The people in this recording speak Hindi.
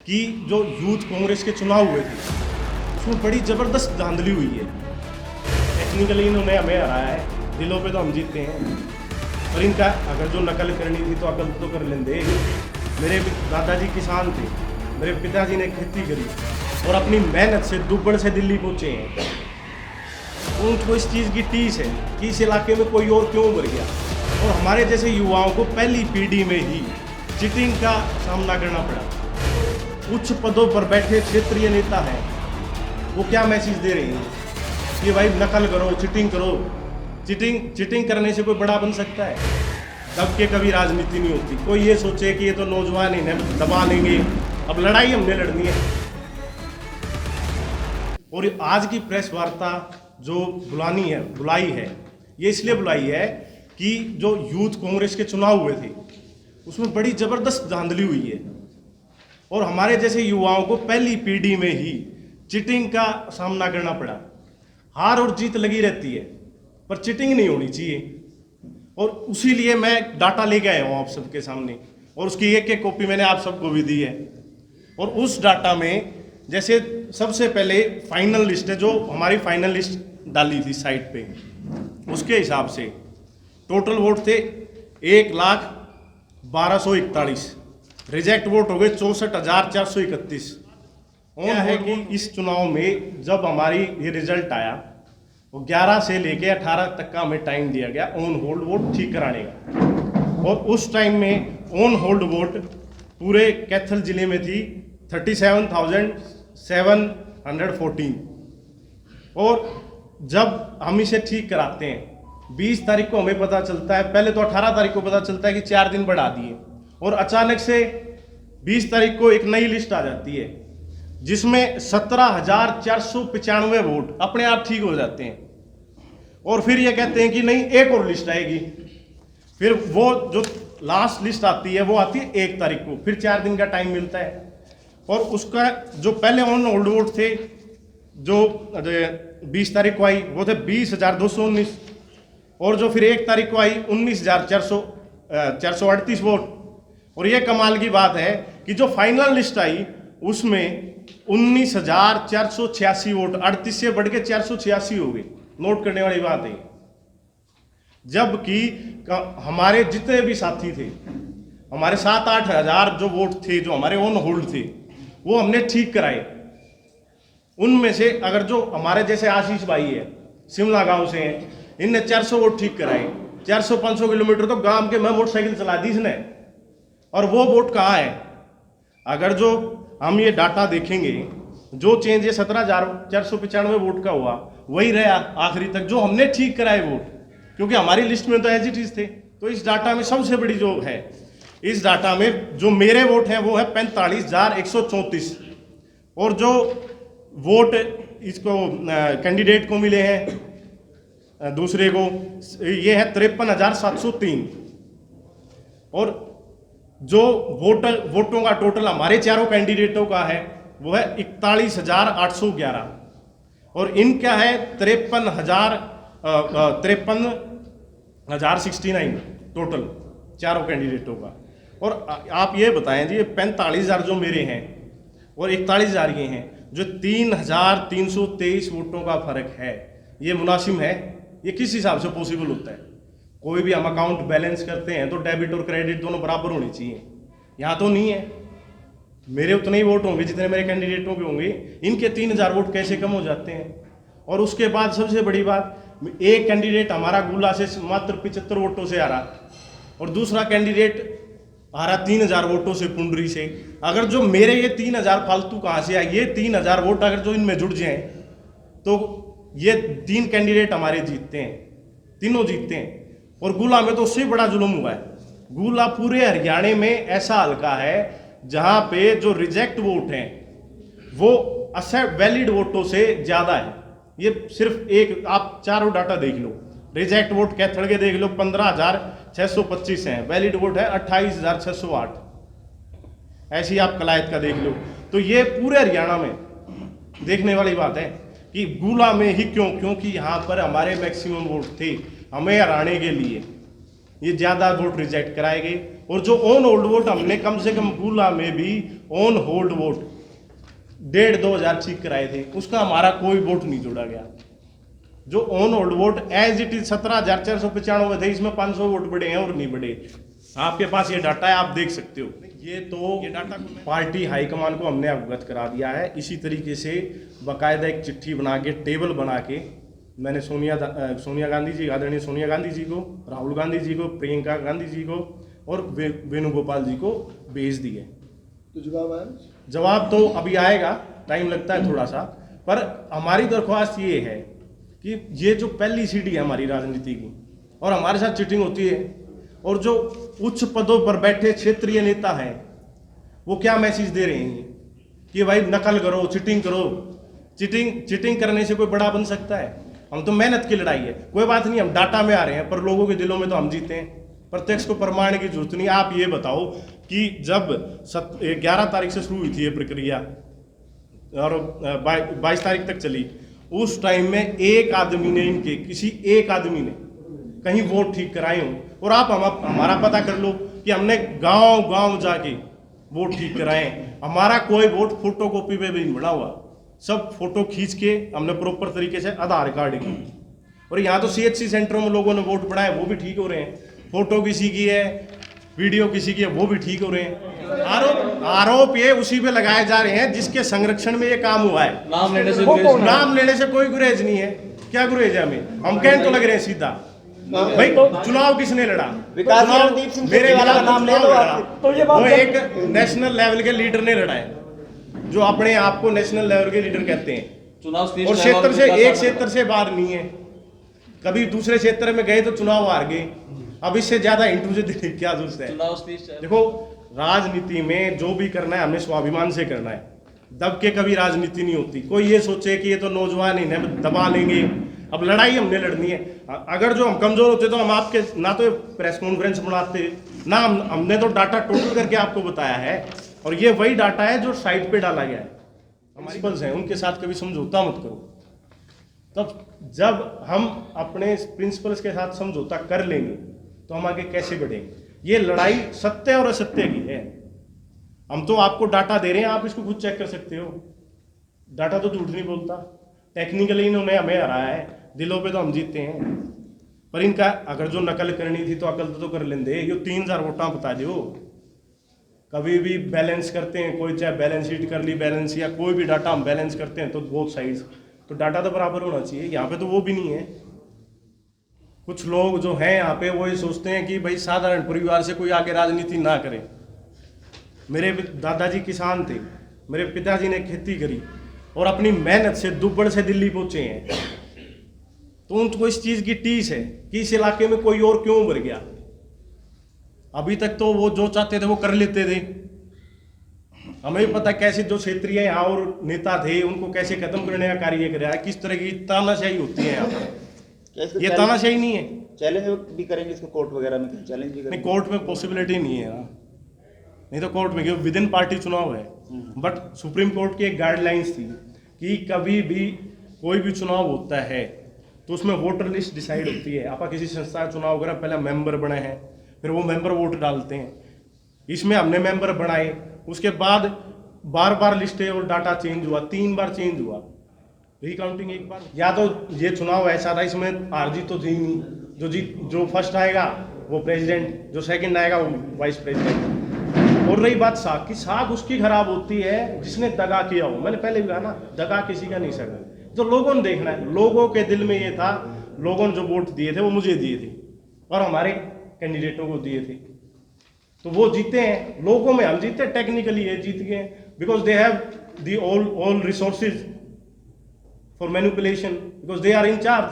कि जो यूथ कांग्रेस के चुनाव हुए थे उसमें बड़ी ज़बरदस्त धांधली हुई है। टेक्निकली इन्होंने हमें हराया है, दिलों पे तो हम जीतते हैं, पर इनका अगर जो नकल करनी थी तो अकल तो कर लेंगे। मेरे दादाजी किसान थे, मेरे पिताजी ने खेती करी और अपनी मेहनत से दुब्बड़ से दिल्ली पहुँचे हैं। उनको इस चीज़ की टीस है कि इस इलाके में कोई और क्यों उभर गया, और हमारे जैसे युवाओं को पहली पीढ़ी में ही चीटिंग का सामना करना पड़ा। उच्च पदों पर बैठे क्षेत्रीय नेता हैं, वो क्या मैसेज दे रहे हैं कि भाई नकल करो, चीटिंग करो। चीटिंग करने से कोई बड़ा बन सकता है? दब के कभी राजनीति नहीं होती। कोई ये सोचे कि ये तो नौजवान इन्हें दबा लेंगे, अब लड़ाई हमने लड़नी है। और आज की प्रेस वार्ता जो बुलाई है, ये इसलिए बुलाई है कि जो यूथ कांग्रेस के चुनाव हुए थे उसमें बड़ी ज़बरदस्त धांधली हुई है, और हमारे जैसे युवाओं को पहली पीढ़ी में ही चीटिंग का सामना करना पड़ा। हार और जीत लगी रहती है, पर चीटिंग नहीं होनी चाहिए। और उसी लिए मैं डाटा लेके आया हूँ आप सबके सामने, और उसकी एक एक कॉपी मैंने आप सबको भी दी है। और उस डाटा में जैसे सबसे पहले फाइनल लिस्ट है, जो हमारी फाइनल लिस्ट डाली थी साइट पे, उसके हिसाब से टोटल वोट थे 1,12,41। रिजेक्ट वोट हो गए 64,431। क्या है कि इस चुनाव में जब हमारी ये रिजल्ट आया, वो 11 से लेके 18 तक का हमें टाइम दिया गया ऑन होल्ड वोट ठीक कराने का। और उस टाइम में ऑन होल्ड वोट पूरे कैथल जिले में थी 37,714। और जब हम इसे ठीक कराते हैं 20 तारीख को हमें पता चलता है, पहले तो 18 तारीख को पता चलता है कि 4 दिन बढ़ा दिए, और अचानक से 20 तारीख को एक नई लिस्ट आ जाती है जिसमें 17,495 वोट अपने आप ठीक हो जाते हैं। और फिर ये कहते हैं कि नहीं एक और लिस्ट आएगी। फिर वो जो लास्ट लिस्ट आती है वो आती है 1 तारीख को, फिर 4 दिन का टाइम मिलता है। और उसका जो पहले ऑन होल्ड वोट थे जो 20 तारीख को आई वो थे 20,219, और जो फिर 1 तारीख को आई 19,438 वोट। और ये कमाल की बात है कि जो फाइनल लिस्ट आई उसमें 19,486 वोट, 38 से बढ़ के 486 हो गए। नोट करने वाली बात है। जबकि हमारे जितने भी साथी थे, हमारे 7-8 हज़ार जो वोट थे जो हमारे ऑन होल्ड थे, वो हमने ठीक कराए। उनमें से अगर जो हमारे जैसे आशीष भाई है, शिमला गांव से हैं, इनने 400 वोट ठीक कराए। 400-500 किलोमीटर तो गांव के मैं मोटरसाइकिल चला दी इसने। और वो वोट कहाँ है? अगर जो हम ये डाटा देखेंगे, जो चेंज ये 17,495 वोट का हुआ वही रहा आखिरी तक, जो हमने ठीक कराए वोट, क्योंकि हमारी लिस्ट में तो एज इट इज थे। तो इस डाटा में सबसे बड़ी जो है, इस डाटा में जो मेरे वोट हैं वो है 45,134, और जो वोट इसको कैंडिडेट को मिले हैं दूसरे को, ये है 53,703। और जो वोटों का टोटल हमारे चारों कैंडिडेटों का है वो है 41,811, और इनका है 53,069 टोटल चारों कैंडिडेटों का। और आप ये बताएं जी, 45,000 जो मेरे हैं और 41,000 ये हैं, जो 3,323 वोटों का फर्क है, ये मुनासिब है? ये किस हिसाब से पॉसिबल होता है? कोई भी हम अकाउंट बैलेंस करते हैं तो डेबिट और क्रेडिट दोनों बराबर होनी चाहिए, यहाँ तो नहीं है। मेरे उतने ही वोट होंगे जितने मेरे कैंडिडेटों के होंगे, इनके 3,000 वोट कैसे कम हो जाते हैं? और उसके बाद सबसे बड़ी बात, एक कैंडिडेट हमारा गुला से मात्र 75 वोटों से आ रहा, और दूसरा कैंडिडेट आ रहा 3,000 वोटों से पुंडरी से। अगर जो मेरे ये 3,000 फालतू कहाँ से आए, ये 3,000 वोट अगर जो इनमें जुड़ जाएं तो ये 3 कैंडिडेट हमारे जीतते हैं, तीनों जीतते हैं। और गुला में तो उससे बड़ा जुल्म हुआ है। गुला पूरे हरियाणा में ऐसा हल्का है जहां पे जो रिजेक्ट वोट हैं वो वैलिड वोटों से ज्यादा है। ये सिर्फ एक आप चारों डाटा देख लो, रिजेक्ट वोट कैथल के देख लो 15,625 हैं, वैलिड वोट है 28,608। ऐसी आप कलायत का देख लो। तो ये पूरे हरियाणा में देखने वाली बात है कि गुला में ही क्यों, क्योंकि यहाँ पर हमारे मैक्सिमम वोट थे, हमें हराने के लिए ये ज़्यादा वोट रिजेक्ट कराए गए। और जो ऑन होल्ड वोट हमने कम से कम गुला में भी ऑन होल्ड वोट 1,500-2,000 चेक कराए थे, उसका हमारा कोई वोट नहीं जोड़ा गया। जो on hold vote as it is 17,495 थे, इसमें 500 वोट बढ़े हैं और नहीं बढ़े। आपके पास ये डाटा है, आप देख सकते हो। ये डाटा पार्टी हाईकमान को हमने अवगत करा दिया है। इसी तरीके से बाकायदा एक चिट्ठी बना के, टेबल बना के मैंने सोनिया गांधी जी, आदरणीय सोनिया गांधी जी को, राहुल गांधी जी को, प्रियंका गांधी जी को और वेणुगोपाल जी को भेज दिए। तो जवाब आया? जवाब तो अभी आएगा, टाइम लगता है थोड़ा सा, पर हमारी दरख्वास्त ये है कि ये जो पहली सीढ़ी है हमारी राजनीति की, और हमारे साथ चीटिंग होती है, और जो उच्च पदों पर बैठे क्षेत्रीय नेता हैं वो क्या मैसेज दे रहे हैं कि भाई नकल करो, चीटिंग करो। चीटिंग करने से कोई बड़ा बन सकता है? हम तो मेहनत की लड़ाई है, कोई बात नहीं, हम डाटा में आ रहे हैं, पर लोगों के दिलों में तो हम जीते हैं। प्रत्यक्ष को प्रमाण की जरूरत नहीं। आप ये बताओ कि जब 11 तारीख से शुरू हुई थी ये प्रक्रिया और 22 तारीख तक चली, उस टाइम में एक आदमी ने, इनके किसी एक आदमी ने कहीं वोट ठीक कराए हों? और आप हमारा पता कर लो कि हमने गांव जाके वोट ठीक कराए। हमारा कोई वोट फोटोकॉपी पे भी नहीं बना हुआ, सब फोटो खींच के हमने प्रॉपर तरीके से आधार कार्ड की। और यहाँ तो CHC सेंटरों में लोगों ने वोट बढ़ाए, वो भी ठीक हो रहे हैं। फोटो किसी की है, वीडियो किसी की है, वो भी ठीक हो रहे हैं। आरोप ये उसी पे लगाए जा रहे हैं जिसके संरक्षण में ये काम हुआ है। नाम लेने से कोई गुरेज नहीं है। क्या गुरेज है हमें? हम कहने तो लग रहे हैं सीधा। भाई चुनाव किसने लड़ा? मेरे वाला का नाम ले लो। वो एक नेशनल लेवल के लीडर ने लड़ा है, जो अपने आप को नेशनल लेवल के लीडर कहते हैं, और क्षेत्र से बाहर नहीं है। कभी दूसरे क्षेत्र में गए तो चुनाव हार गए। अब इससे ज्यादा हिंट मुझे देने की क्या जरूरत है? देखो, राजनीति में जो भी करना है हमें स्वाभिमान से करना है। दब के कभी राजनीति नहीं होती। कोई ये सोचे कि ये तो नौजवान ही है, दबा लेंगे। अब लड़ाई हमने लड़नी है। अगर जो हम कमजोर होते तो हम आपके ना तो प्रेस कॉन्फ्रेंस बनाते, ना हमने तो डाटा टोटल करके आपको बताया है, और ये वही डाटा है जो साइट पे डाला गया है। हमारी प्रिंसिपल्स हैं, उनके साथ कभी समझौता मत करो। तब जब हम अपने प्रिंसिपल्स के साथ समझौता कर लेंगे तो हम आगे कैसे बढ़ेंगे? ये लड़ाई सत्य और असत्य की है। हम तो आपको डाटा दे रहे हैं, आप इसको खुद चेक कर सकते हो। डाटा तो झूठ नहीं बोलता। टेक्निकली इन्होंने हमें हराया है, दिलों पे तो हम जीते हैं। पर इनका अगर जो नकल करनी थी तो अकल तो कर लेंदे। ये 3,000 वोटा बता दो। कभी भी बैलेंस करते हैं, कोई चाहे बैलेंस शीट कर ली, बैलेंस या कोई भी डाटा हम बैलेंस करते हैं तो बोथ साइड्स, तो डाटा तो बराबर होना चाहिए। यहाँ पे तो वो भी नहीं है। कुछ लोग जो हैं यहाँ पे वो ये सोचते हैं कि भाई साधारण परिवार से कोई आगे राजनीति ना करे। मेरे दादाजी किसान थे, मेरे पिताजी ने खेती करी और अपनी मेहनत से दुब्बड़ से दिल्ली पहुंचे हैं, तो उनको इस चीज की टीस है कि इस इलाके में कोई और क्यों उभर गया। अभी तक तो वो जो चाहते थे वो कर लेते थे। हमें भी पता कैसे जो क्षेत्रीय यहाँ और नेता थे उनको कैसे खत्म करने का कार्य कराया, किस तरह की तानाशाही होती है यहाँ पर। ये तानाशाही नहीं है। चैलेंज भी करेंगे इसको कोर्ट वगैरह में? चैलेंज भी नहीं, कोर्ट में पॉसिबिलिटी नहीं है ना। नहीं तो कोर्ट में क्यों, विद इन पार्टी चुनाव है। बट सुप्रीम कोर्ट की एक गाइडलाइंस थी कि कभी भी कोई भी चुनाव होता है तो उसमें वोटर लिस्ट डिसाइड होती है। आप किसी संस्था का चुनाव करें, पहले मेंबर बने हैं, फिर वो मेंबर वोट डालते हैं। इसमें हमने मेंबर बनाए, उसके बाद बार बार लिस्टें और डाटा चेंज हुआ, 3 बार चेंज हुआ, रिकाउंटिंग 1 बार। या तो ये चुनाव ऐसा था इसमें हार जीत तो थी नहीं, जो फर्स्ट आएगा वो प्रेसिडेंट, जो सेकंड आएगा वो वाइस प्रेसिडेंट। और रही बात साख की, साख उसकी खराब होती है जिसने दगा किया हो। मैंने पहले भी कहा ना, दगा किसी का नहीं सका। तो लोगों ने देखना है, लोगों के दिल में ये था, लोगों ने जो वोट दिए थे वो मुझे दिए थे और हमारे कैंडिडेटों को दिए थे, तो वो जीते हैं। लोगों में हम जीते, टेक्निकली ये जीत गए because they have the all resources for manipulation, because they are in charge.